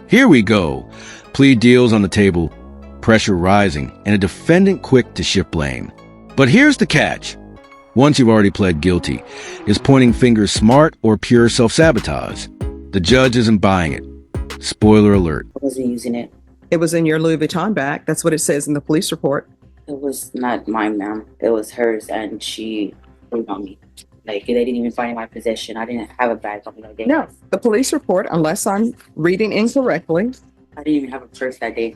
Here we go. Plea deals on the table, pressure rising, and a defendant quick to shift blame. But here's the catch. Once you've already pled guilty, is pointing fingers smart or pure self-sabotage? The judge isn't buying it. Spoiler alert. I wasn't using it. It was in your Louis Vuitton bag. That's what it says in the police report. It was not mine, ma'am. It was hers, and she put on me. Like, they didn't even find my possession. I didn't have a bag on me that day. No, the police report, unless I'm reading incorrectly. I didn't even have a purse that day.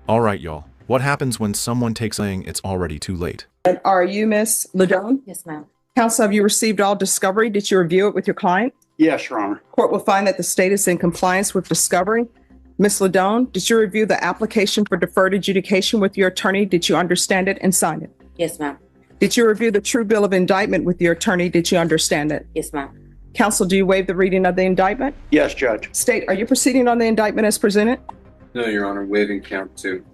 All right, y'all. What happens when someone takes saying it's already too late? And are you Miss Ladone? Yes, ma'am. Counsel, have you received all discovery? Did you review it with your client? Yes, Your Honor. Court will find that the state is in compliance with discovery. Ms. Ladone, did you review the application for deferred adjudication with your attorney? Did you understand it and sign it? Yes, ma'am. Did you review the true bill of indictment with your attorney? Did you understand it? Yes, ma'am. Counsel, do you waive the reading of the indictment? Yes, Judge. State, are you proceeding on the indictment as presented? No, Your Honor. Waiving count 2.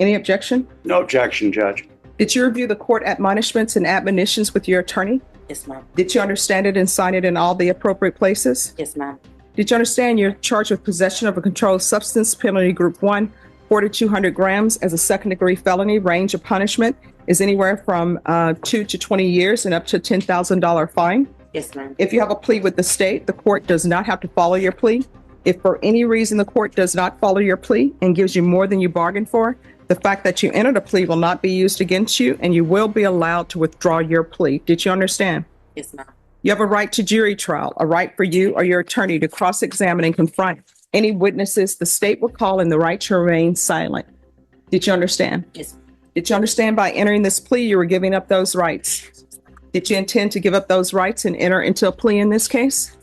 Any objection? No objection, Judge. Did you review the court admonishments and admonitions with your attorney? Yes, ma'am. Did you understand it and sign it in all the appropriate places? Yes, ma'am. Did you understand you're charged with possession of a controlled substance, penalty group 1, 4,200 grams as a second-degree felony? Range of punishment is anywhere from 2 to 20 years and up to a $10,000 fine. Yes, ma'am. If you have a plea with the state, the court does not have to follow your plea. If for any reason the court does not follow your plea and gives you more than you bargained for, the fact that you entered a plea will not be used against you, and you will be allowed to withdraw your plea. Did you understand? Yes, ma'am. You have a right to jury trial, a right for you or your attorney to cross-examine and confront any witnesses the state will call, and the right to remain silent. Did you understand? Yes. Did you understand by entering this plea you were giving up those rights? Did you intend to give up those rights and enter into a plea in this case?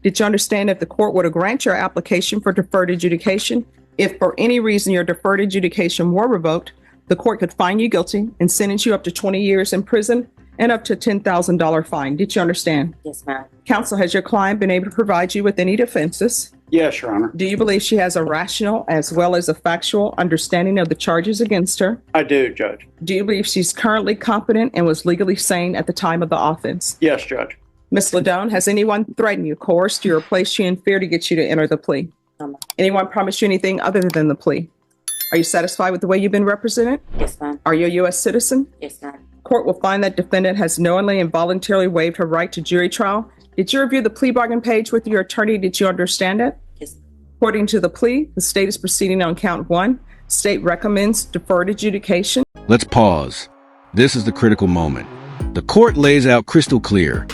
Did you understand if the court were to grant your application for deferred adjudication, if for any reason your deferred adjudication were revoked, the court could find you guilty and sentence you up to 20 years in prison and up to a $10,000 fine? Did you understand? Yes, ma'am. Counsel, has your client been able to provide you with any defenses? Yes, Your Honor. Do you believe she has a rational as well as a factual understanding of the charges against her? I do, Judge. Do you believe she's currently competent and was legally sane at the time of the offense? Yes, Judge. Ms. Ladone, has anyone threatened you, coerced you, or placed you in fear to get you to enter the plea? No, ma'am. Anyone promised you anything other than the plea? Are you satisfied with the way you've been represented? Yes, ma'am. Are you a U.S. citizen? Yes, ma'am. Court will find that defendant has knowingly and voluntarily waived her right to jury trial. Did you review the plea bargain page with your attorney? Did you understand it? Yes. According to the plea, the state is proceeding on count 1. State recommends deferred adjudication. Let's pause. This is the critical moment. The court lays out crystal clear.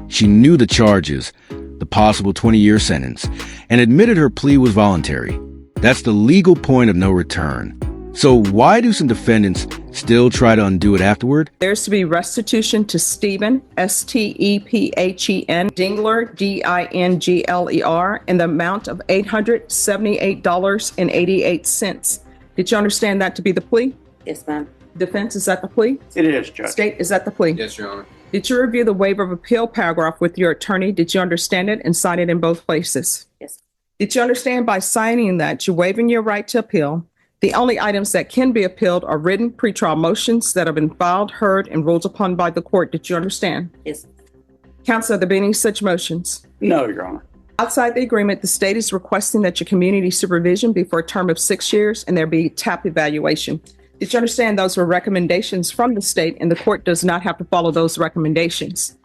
She knew the charges, the possible 20-year sentence, and admitted her plea was voluntary. That's the legal point of no return. So why do some defendants still try to undo it afterward? There's to be restitution to Stephen, S-T-E-P-H-E-N, Dingler, D-I-N-G-L-E-R, in the amount of $878.88. Did you understand that to be the plea? Yes, ma'am. Defense, is that the plea? It is, Judge. State, is that the plea? Yes, Your Honor. Did you review the waiver of appeal paragraph with your attorney? Did you understand it and sign it in both places? Yes. Did you understand by signing that you're waiving your right to appeal? The only items that can be appealed are written pretrial motions that have been filed, heard, and ruled upon by the court. Did you understand? Yes. Counsel, are there any such motions? No, Your Honor. Outside the agreement, the state is requesting that your community supervision be for a term of 6 years and there be TAP evaluation. Did you understand those were recommendations from the state and the court does not have to follow those recommendations?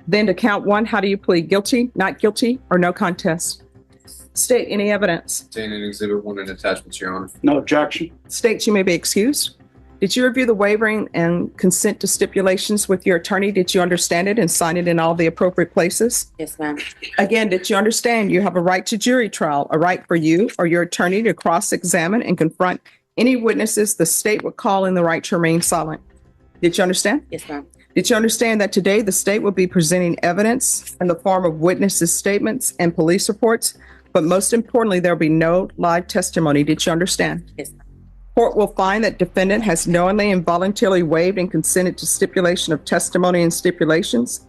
Then to count 1, how do you plead? Guilty, not guilty, or no contest? State, any evidence? Contained in Exhibit 1 and attachments, Your Honor. No objection. State, you may be excused. Did you review the waiving and consent to stipulations with your attorney? Did you understand it and sign it in all the appropriate places? Yes, ma'am. Again, did you understand you have a right to jury trial, a right for you or your attorney to cross-examine and confront any witnesses the state would call, and the right to remain silent? Did you understand? Yes, ma'am. Did you understand that today the state will be presenting evidence in the form of witnesses' statements and police reports, but most importantly, there'll be no live testimony? Did you understand? Yes, ma'am. Court will find that defendant has knowingly and voluntarily waived and consented to stipulation of testimony and stipulations.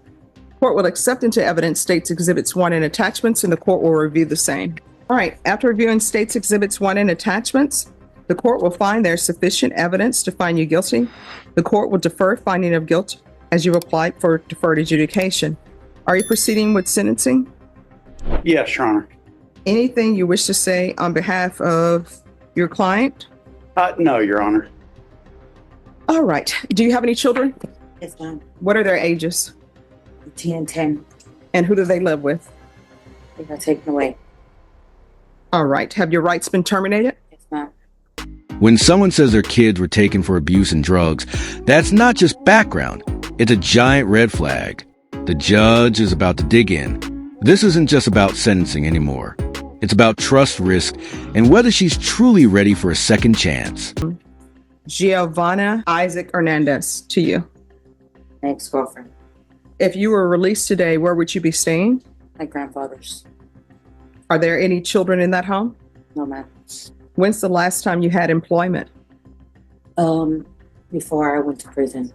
Court will accept into evidence states exhibits 1 and attachments, and the court will review the same. All right, after reviewing states exhibits 1 and attachments, the court will find there's sufficient evidence to find you guilty. The court will defer finding of guilt as you applied for deferred adjudication. Are you proceeding with sentencing? Yes, Your Honor. Anything you wish to say on behalf of your client? No, Your Honor. All right. Do you have any children? Yes, ma'am. What are their ages? 10 and 10. And who do they live with? They got taken away. All right. Have your rights been terminated? Yes, ma'am. When someone says their kids were taken for abuse and drugs, that's not just background. It's a giant red flag. The judge is about to dig in. This isn't just about sentencing anymore. It's about trust risk and whether she's truly ready for a second chance. Giovanna Isaac Hernandez, to you. My ex-girlfriend. If you were released today, where would you be staying? My grandfather's. Are there any children in that home? No, ma'am. When's the last time you had employment? Before I went to prison.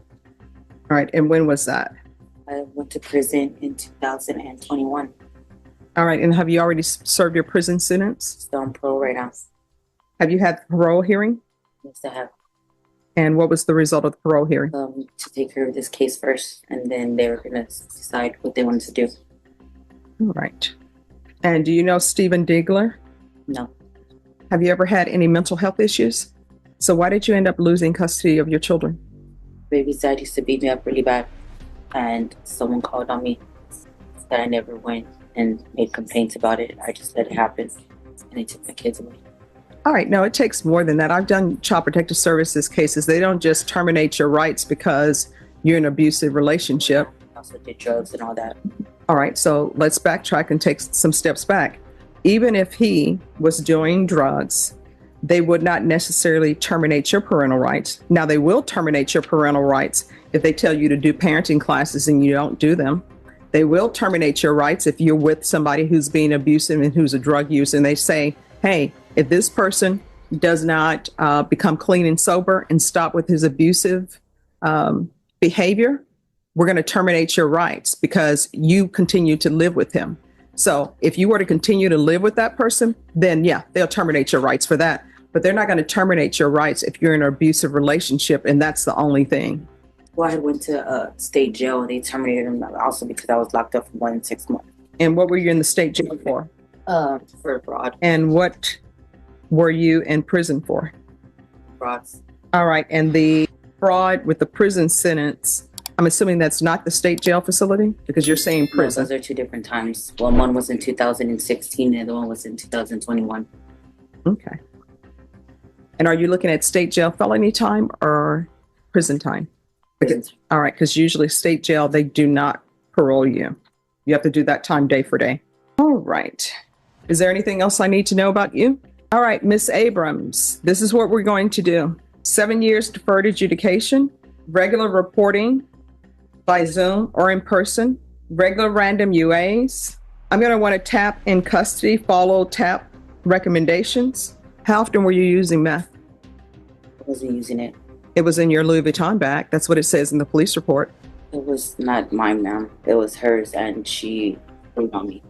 All right. And when was that? I went to prison in 2021. All right. And have you already served your prison sentence? Still on parole right now. Have you had the parole hearing? Yes, I have And what was the result of the parole hearing? to take care of this case first, and then they were going to decide what they wanted to do. All right. And do you know Stephen Diegler? No. Have you ever had any mental health issues? So why did you end up losing custody of your children? Baby's dad used to beat me up really bad, and someone called on me that I never went and made complaints about it. I just let it happen, and they took my kids away. All right. No, it takes more than that. I've done Child Protective Services cases. They don't just terminate your rights because you're in an abusive relationship. I also did drugs and all that. All right. So let's backtrack and take some steps back. Even if he was doing drugs, they would not necessarily terminate your parental rights. Now, they will terminate your parental rights if they tell you to do parenting classes and you don't do them. They will terminate your rights if you're with somebody who's being abusive and who's a drug user, and they say, hey, if this person does not become clean and sober and stop with his abusive behavior, we're going to terminate your rights because you continue to live with him. So if you were to continue to live with that person, then yeah, they'll terminate your rights for that. But they're not going to terminate your rights if you're in an abusive relationship and that's the only thing. Well, I went to state jail, and they terminated him also because I was locked up for more than 6 months. And what were you in the state jail for? For fraud. And what were you in prison for? Frauds. All right. And the fraud with the prison sentence, I'm assuming that's not the state jail facility because you're saying No, prison. those are two different times. Well, one was in 2016 and the other one was in 2021. Okay. And are you looking at state jail felony time or prison time? Prison. All right. Because usually state jail, they do not parole you. You have to do that time day for day. All right. Is there anything else I need to know about you? All right, Miss Abrams, this is what we're going to do. 7 years deferred adjudication, regular reporting by Zoom or in person, regular random UAs. I'm going to want to tap in custody, follow tap recommendations. How often were you using meth? I wasn't using it. It was in your Louis Vuitton bag. That's what it says in the police report. It was not mine, ma'am. It was hers, and she threw it on me.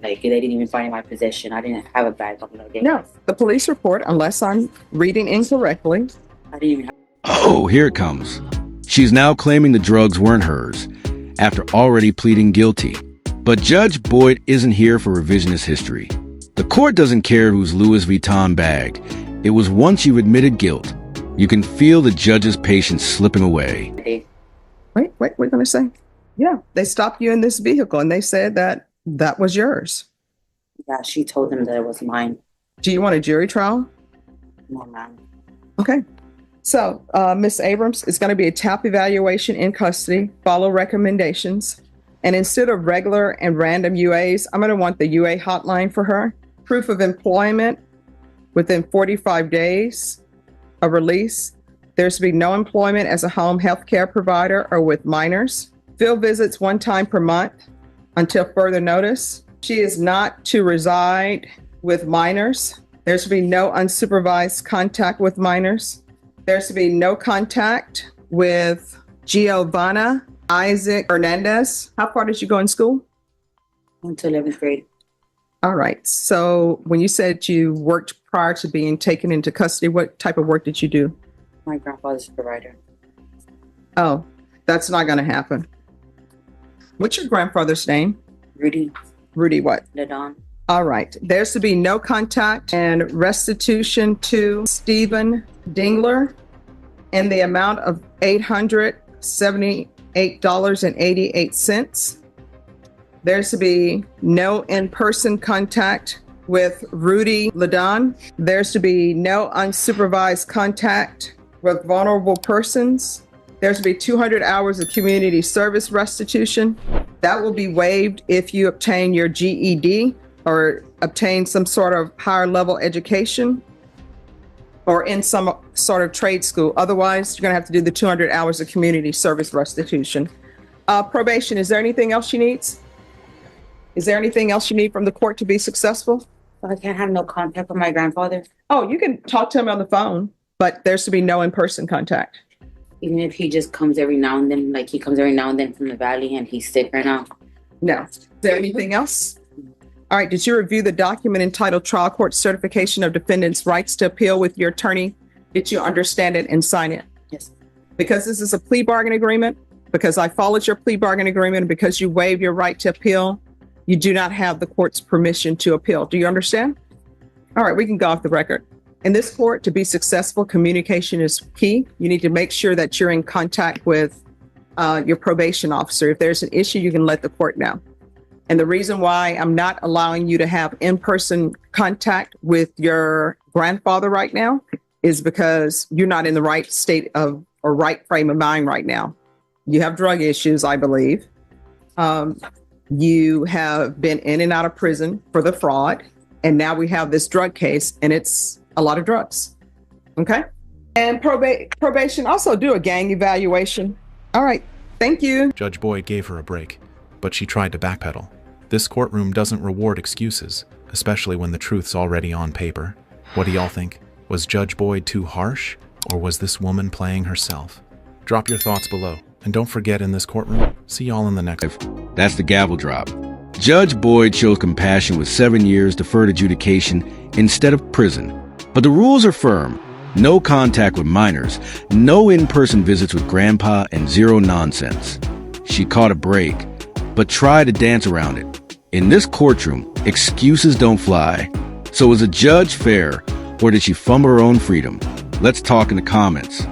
Like, they didn't even find in my possession. I didn't have a bag on that day. No, the police report, unless I'm reading incorrectly. I didn't even have. Oh, here it comes. She's now claiming the drugs weren't hers after already pleading guilty. But Judge Boyd isn't here for revisionist history. The court doesn't care whose Louis Vuitton bag. It was once you admitted guilt. You can feel the judge's patience slipping away. Wait, what are you going to say? Yeah, they stopped you in this vehicle and they said that that was yours. Yeah, she told them that it was mine. Do you want a jury trial? No, ma'am. Okay. So, Miss Abrams, it's going to be a TAP evaluation in custody, follow recommendations. And instead of regular and random UAs, I'm going to want the UA hotline for her. Proof of employment within 45 days of release. There's to be no employment as a home health care provider or with minors. Field visits 1 time per month until further notice. She is not to reside with minors. There's to be no unsupervised contact with minors. There's to be no contact with Giovanna Isaac Hernandez. How far did you go in school? Until 11th grade. All right. So when you said you worked prior to being taken into custody, what type of work did you do? My grandfather's provider. Oh, that's not going to happen. What's your grandfather's name? Rudy Rudy what? Ladon. All right. There's to be no contact and restitution to Stephen Dingler in the amount of $878.88. There's to be no in-person contact with Rudy Ladon. There's to be no unsupervised contact with vulnerable persons. There's to be 200 hours of community service restitution. That will be waived if you obtain your GED or obtain some sort of higher level education or in some sort of trade school. Otherwise, you're going to have to do the 200 hours of community service restitution. Probation, is there anything else she needs? Is there anything else you need from the court to be successful? I can't have no contact with my grandfather, Oh, you can talk to him on the phone, but there's to be no in-person contact. even if he just comes every now and then, like he comes every now and then from the valley and he's sick right now. No. Is there anything else? All right. Did you review the document entitled Trial Court Certification of Defendant's Rights to Appeal with your attorney? Did you understand it and sign it? Yes. Because this is a plea bargain agreement, because I followed your plea bargain agreement, and because you waived your right to appeal, you do not have the court's permission to appeal. Do you understand? All right, we can go off the record. In this court, to be successful, communication is key. You need to make sure that you're in contact with your probation officer. If there's an issue, you can let the court know. And the reason why I'm not allowing you to have in-person contact with your grandfather right now is because you're not in the right state of or right frame of mind right now. You have drug issues, I believe. You have been in and out of prison for the fraud. And now we have this drug case, and it's a lot of drugs. Okay. And probation also do a gang evaluation. All right. Thank you. Judge Boyd gave her a break, but she tried to backpedal. This courtroom doesn't reward excuses, especially when the truth's already on paper. What do y'all think? Was Judge Boyd too harsh, or was this woman playing herself? Drop your thoughts below. And don't forget, in this courtroom, see y'all in the next. That's the gavel drop. Judge Boyd showed compassion with 7 years deferred adjudication instead of prison. But the rules are firm. No contact with minors, no in-person visits with grandpa, and zero nonsense. She caught a break, but tried to dance around it. In this courtroom, excuses don't fly. So is a judge fair, or did she fumble her own freedom? Let's talk in the comments.